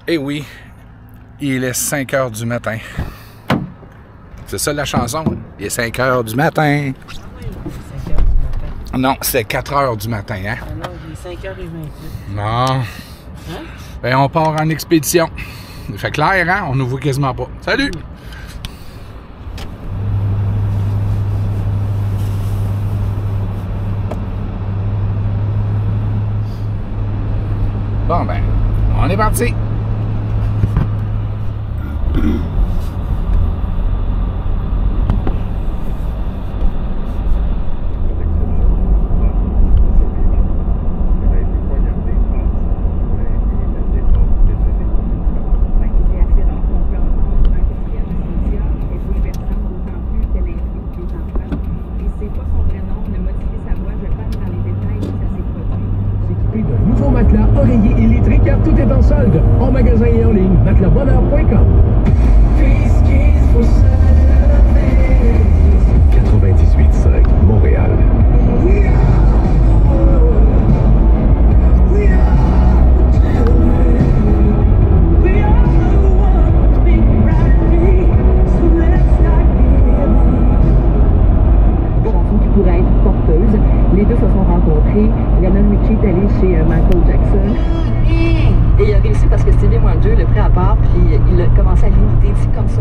Eh oui, il est 5 h du matin. C'est ça la chanson. Il est 5 h du matin. Ah oui, c'est 5 h du matin. Non, c'est 4 h du matin, hein? Ah non, il est 5h28. Non. Hein? Ben, on part en expédition. Il fait clair, hein? On nous voit quasiment pas. Salut! Bon, ben, on est parti! Oreiller électrique car tout est en solde. En magasin et en ligne, matelasbonheur.com. 98.5 Montréal. Pourrait être porteuse. Les deux se sont rencontrés. Lionel Richie est allé chez Michael Jackson. Et il a réussi parce que Stevie Wonder le pris à part, puis il a commencé à l'imiter comme ça.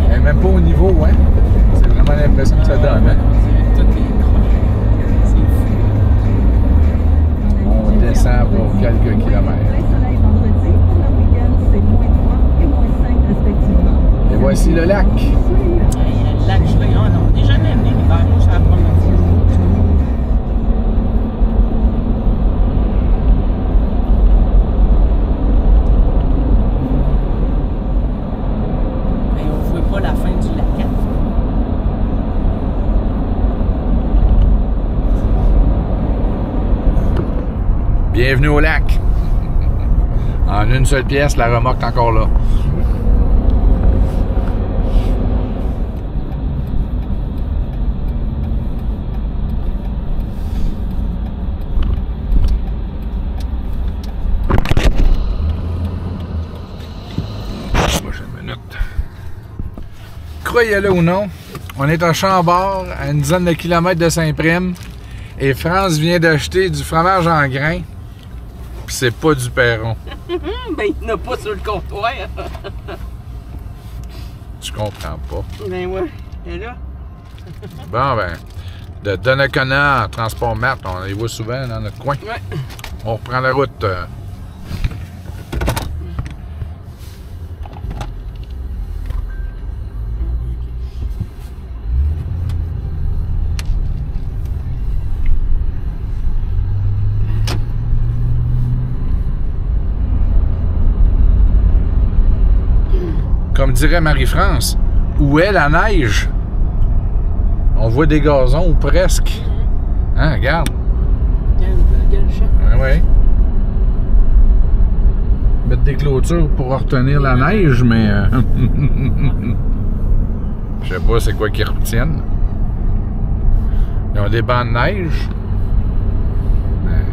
Elle n'est même pas au niveau, hein? C'est vraiment l'impression que ça donne, hein? Tout est croche. C'est fou. On descend pour quelques kilomètres. Et voici le lac. Le lac Gelé, oh non, on n'est jamais venu l'hiver. Moi, c'est la première fois. Pas la fin du lac. Bienvenue au lac. En une seule pièce, la remorque est encore là. Prochaine minute. Croyez-le ou non, on est à Chambord, à une dizaine de kilomètres de Saint-Prime, et France vient d'acheter du fromage en grains, puis c'est pas du Perron. Ben, il n'y en a pas sur le comptoir. Tu comprends pas. Ben ouais, et là? Bon, ben, de Donnacona en transport mat, on les voit souvent dans notre coin. Ouais. On reprend la route. Comme dirait Marie-France, où est la neige? On voit des gazons ou presque. Hein, regarde. Regarde le chat. Oui. Mettre des clôtures pour retenir la neige, mais... je sais pas c'est quoi qu'ils retiennent. Ils ont des bancs de neige. Mais...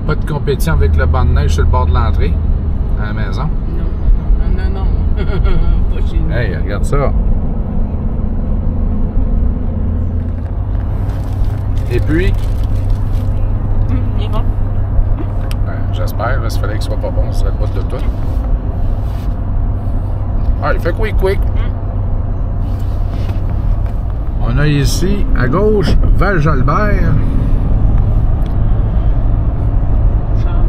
pas de compétition avec le banc de neige sur le bord de l'entrée à la maison. Non. Pas chez nous. Hey, regarde ça. Et puis... il est bon. ben, j'espère, s'il fallait qu'il soit pas bon, ce serait pas de tout. Ah, il fait quick. On a ici, à gauche, Val-Jalbert.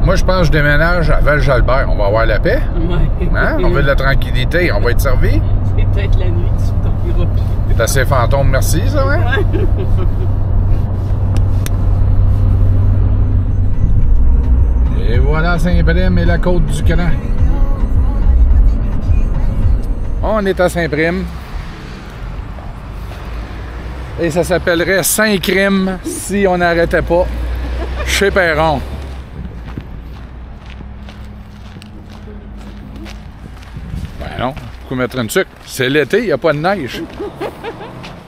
Moi, je pense que je déménage à Val-Jalbert. On va avoir la paix. Ouais. Hein? On veut de la tranquillité. On va être servi. C'est peut-être la nuit, tu t'en plus. C'est assez fantôme, merci, ça, hein? Ouais. Et voilà Saint-Prime et la côte du Cran. On est à Saint-Prime. Et ça s'appellerait Saint-Crime si on n'arrêtait pas chez Perron. Ben non, pourquoi mettre une sucre? C'est l'été, il n'y a pas de neige.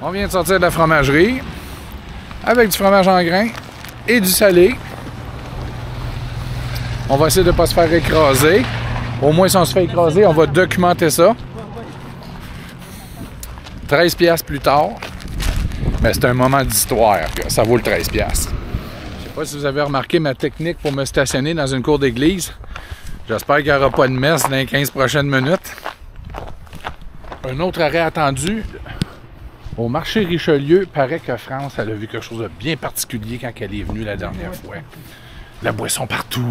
On vient de sortir de la fromagerie avec du fromage en grains et du salé. On va essayer de ne pas se faire écraser. Au moins, si on se fait écraser, on va documenter ça. 13 piastres plus tard. Mais c'est un moment d'histoire que ça vaut le 13 piastres. Je sais pas si vous avez remarqué ma technique pour me stationner dans une cour d'église. J'espère qu'il n'y aura pas de messe dans les 15 prochaines minutes. Un autre arrêt attendu. Au marché Richelieu, paraît que France, elle a vu quelque chose de bien particulier quand elle est venue la dernière fois. La boisson partout.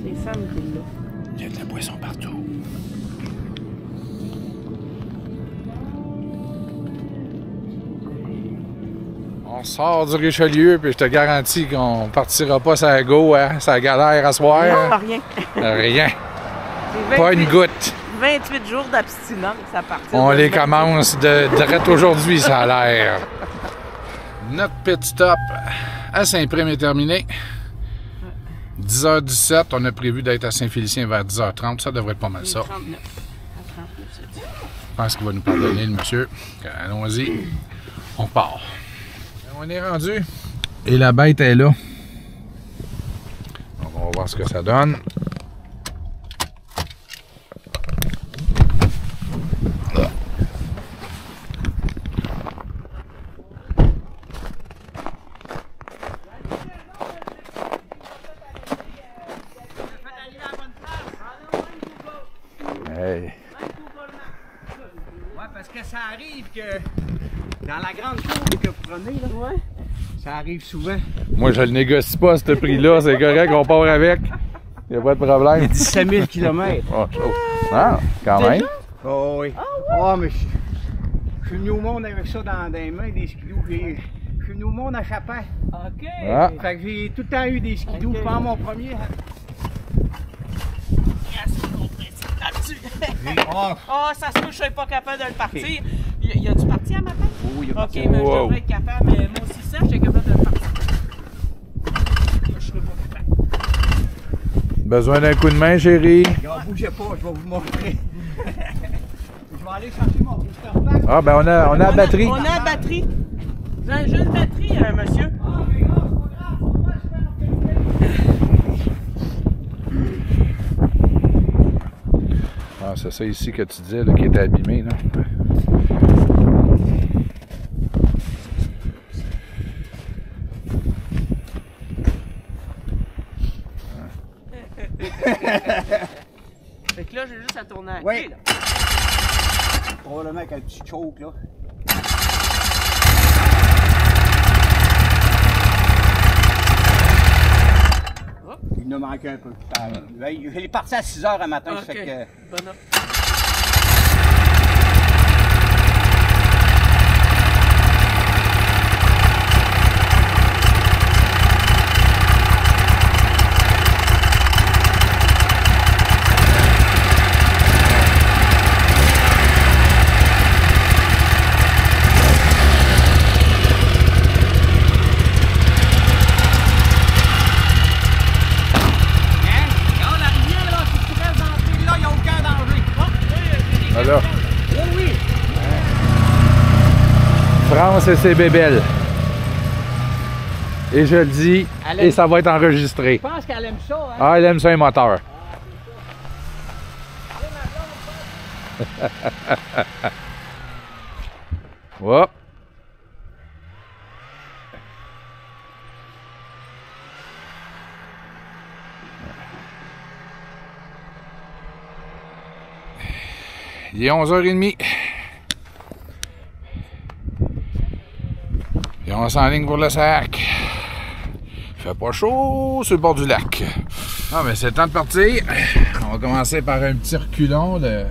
C'est Sam qui est là. Il y a de la boisson partout. On sort du Richelieu, puis je te garantis qu'on partira pas sa go, hein, sa galère à soir. Non, rien. Rien. C'est Pas une goutte. 28 jours d'abstinence à partir On de les 28. commence de direct aujourd'hui, ça a l'air. Notre pit stop à Saint-Prime est terminé. 10h17, on a prévu d'être à Saint-Félicien vers 10h30. Ça devrait être pas mal ça. 39. À 39, c'est dit. Je pense qu'il va nous pardonner, le monsieur. Allons-y. On part. On est rendu. Et la bête est là. Donc, on va voir ce que ça donne. Là. Hey. Ouais, parce que ça arrive que dans la grande cour que vous prenez, là, ça arrive souvent. Moi, je le négocie pas à ce prix-là. C'est correct, on part avec. Il n'y a pas de problème. 17 000 km. Oh, chaud. Ah, quand même. Oh oui. Ah, mais je suis venu au monde avec ça dans les mains, des skidoo. Je suis venu au monde à Chapin. OK. Ah. Fait que j'ai tout le temps eu des skidoo. Je prends mon premier. Oh, ça se peut que je sois pas capable de le partir. Il a du parti à matin? Oui, il a parti. OK, mais je devrais être capable. Mais moi aussi, ça, j'étais capable de le partir. Je serais pas capable. Besoin d'un coup de main, chérie? Ne bougez pas, je vais vous montrer. Je vais aller chercher mon booster pack. Ah, ben on a la batterie. On a la batterie. J'ai un jeu de batterie, monsieur. Ah, c'est ça ici que tu disais, là, qui était abîmé, là. Fait que là, j'ai juste à tourner à la Oui. clé, là. Probablement avec un petit choke là. Il nous manquait un peu. Il est parti à 6 h un matin, OK. fait que... Bonne heure. Voilà. France et ses bébelles. Et je le dis, Elle et aime- ça va être enregistré. Je pense qu'elle aime ça, hein? Ah, elle aime ça, un moteur. Hop. Il est 11h30. Et on s'enligne pour le sac. Il fait pas chaud sur le bord du lac. Ah, mais c'est le temps de partir. On va commencer par un petit reculon de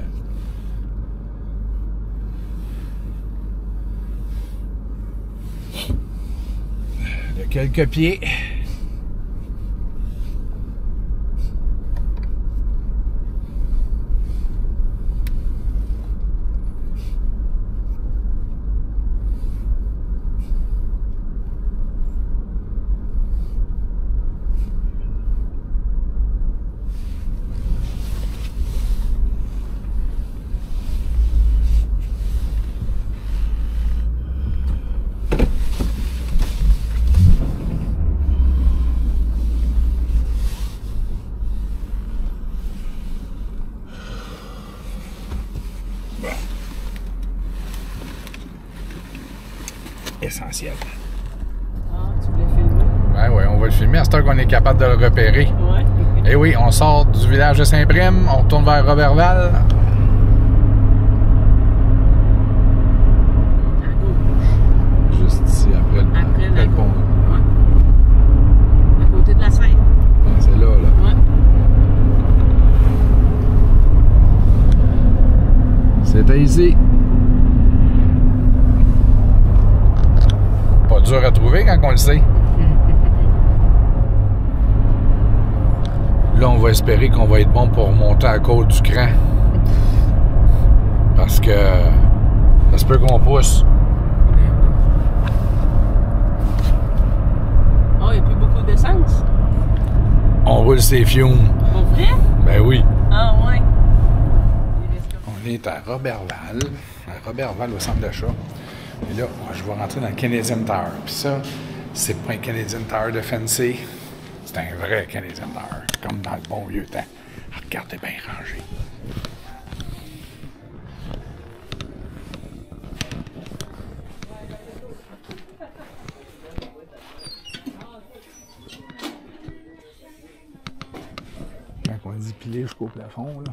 quelques pieds. Essentiel. Ah, tu voulais filmer? Oui, on va le filmer à ce temps qu'on est capable de le repérer. Ouais. Eh oui, on sort du village de Saint-Prime, on retourne vers Roberval. À gauche. Juste ici, après le pont. Ouais. À côté de la sphère. Ouais, c'est là. Ouais. C'était ici. Pas dur à trouver quand on le sait. Là, on va espérer qu'on va être bon pour monter à la côte du Cran. Parce que ça se peut qu'on pousse. Oh, il n'y a plus beaucoup d'essence. On roule ses fumes. Pour vrai? Ben oui. Ah, ouais. On est à Roberval. À Roberval, au centre d'achat. Et là, je vais rentrer dans le Canadian Tower. Puis ça, c'est pas un Canadian Tower de fancy. C'est un vrai Canadian Tower. Comme dans le bon vieux temps. Regardez bien rangé. Quand on dit pilé jusqu'au plafond, là,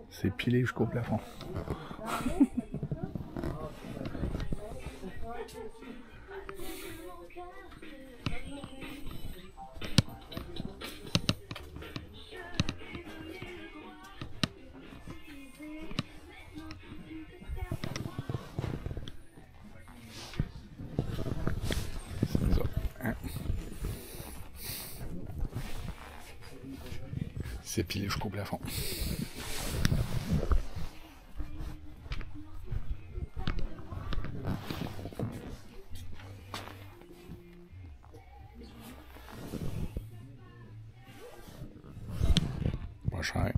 c'est pilé jusqu'au plafond. C'est pilé jusqu'au plafond. Pas cher.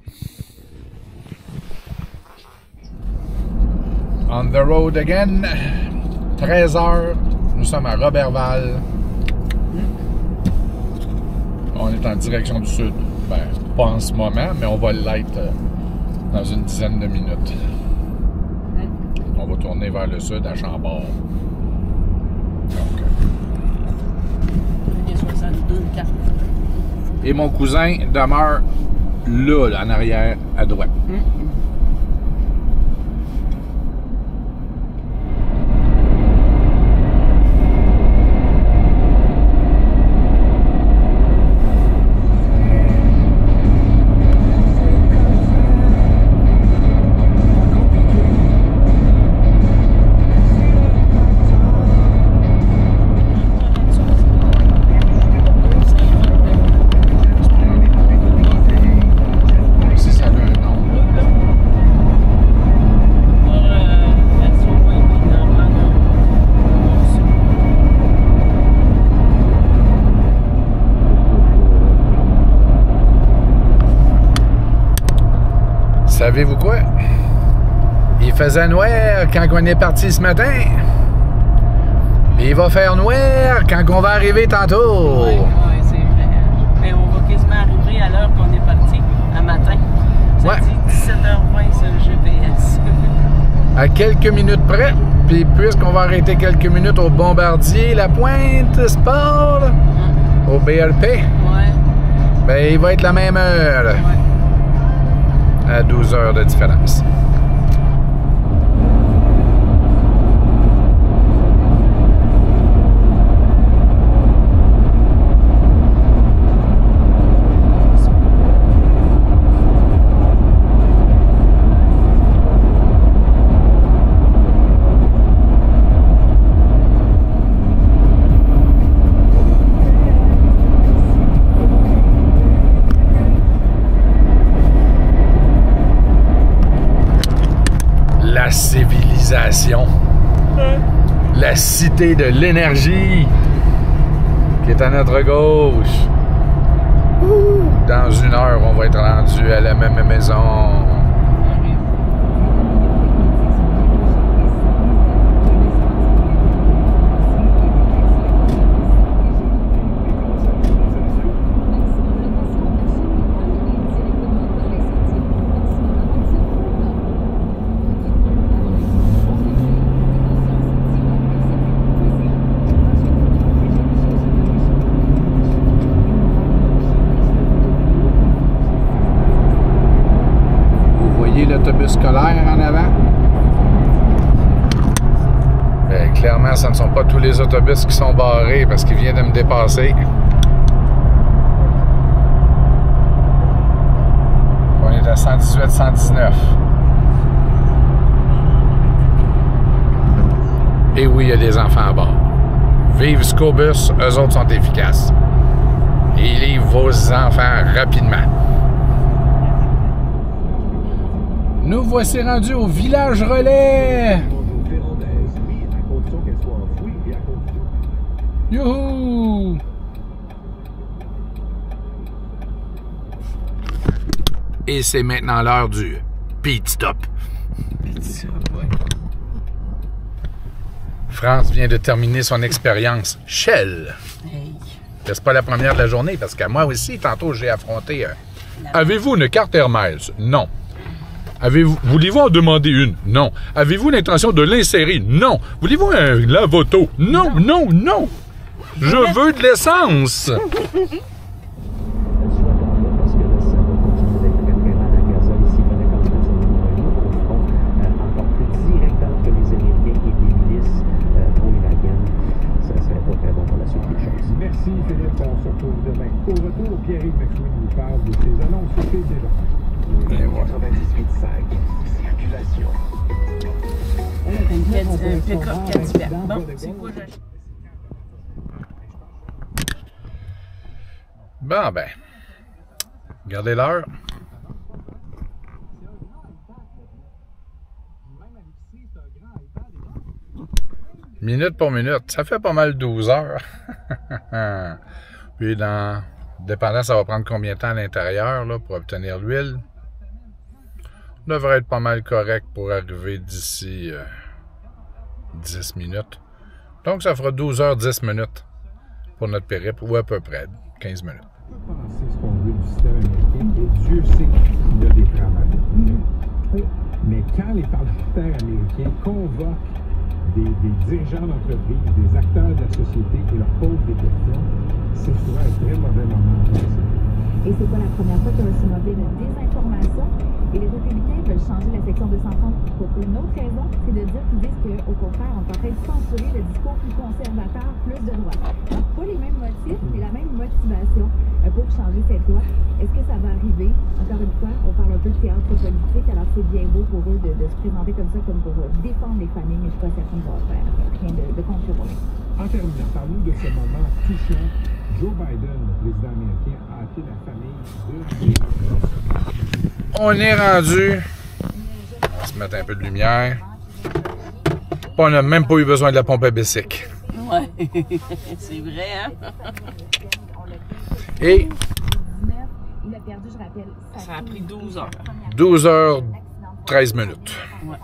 On the road again. 13h. Nous sommes à Roberval. On est en direction du sud. Ben, pas en ce moment, mais on va l'être dans une dizaine de minutes. On va tourner vers le sud à Chambord. Donc, Il y a 62 cartes. et mon cousin demeure là, en arrière, à droite. Savez-vous quoi? Il faisait noir quand on est parti ce matin. Et il va faire noir quand on va arriver tantôt. Oui, c'est vrai. Mais on va quasiment arriver à l'heure qu'on est parti, à matin. Ça dit 17h20 sur le GPS. À quelques minutes près. Puis puisqu'on va arrêter quelques minutes au Bombardier, La Pointe, Sport, au BLP, Ouais. ben il va être la même heure. Ouais. à 12 heures de différence. La civilisation, la cité de l'énergie qui est à notre gauche. Dans 1 heure, on va être rendu à la même maison. L'autobus scolaire en avant. Bien, clairement, ce ne sont pas tous les autobus qui sont barrés parce qu'il vient de me dépasser. On est à 118, 119. Et oui, il y a des enfants à bord. Vive Scobus, eux autres sont efficaces. Et ils livrent vos enfants rapidement. Nous voici rendus au village relais. Youhou! Et c'est maintenant l'heure du pit stop. France vient de terminer son expérience Shell. C'est pas la première de la journée parce que moi aussi, tantôt, j'ai affronté. Avez-vous une carte Air Miles? Non. Voulez-vous en demander une? Non. Avez-vous l'intention de l'insérer? Non. Voulez-vous un lave-auto? Non, non, non. Je veux de l'essence. Merci Philippe, on se retrouve demain. Au retour, Pierre-Yves McSween nous parle de ses annonces au pays déjà. Circulation. Un pick-up Cadillac. Bon, c'est quoi j'achète? Bon, ben. Regardez l'heure. Minute pour minute. Ça fait pas mal 12 heures. Puis, dépendant, ça va prendre combien de temps à l'intérieur là, pour obtenir l'huile. On devrait être pas mal correct pour arriver d'ici 10 minutes. Donc, ça fera 12 heures 10 minutes pour notre périple, ou à peu près 15 minutes. On peut penser ce qu'on veut du système américain, et Dieu sait qu'il y a des travailleurs. Oui. Mais quand les parlementaires américains convoquent des dirigeants d'entreprise, des acteurs de la société et leur posent des questions, c'est souvent un très mauvais moment. Et c'est pas la première fois qu'il y a un mauvais de désinformation. Et les républicains veulent changer la section 230 pour une autre raison, c'est de dire qu'ils disent qu'au contraire, on est en train de censurer le discours plus conservateur, plus de droite. Donc, pas les mêmes motifs, mais la même motivation pour changer cette loi. Est-ce que ça va arriver? Encore une fois, on parle un peu de théâtre politique, alors c'est bien beau pour eux de se présenter comme ça, comme pour défendre les familles, mais je ne suis pas certaine qu'on va faire rien de concurrent. En terminant, parlons de ce moment touchant. Joe Biden, le président américain, a appelé la famille de... On est rendu. On va se mettre un peu de lumière. On n'a même pas eu besoin de la pompe à bicycle. Ouais, c'est vrai, hein? Et Il a perdu, je rappelle, ça a pris 12 heures. 12 heures 13 minutes. Ouais.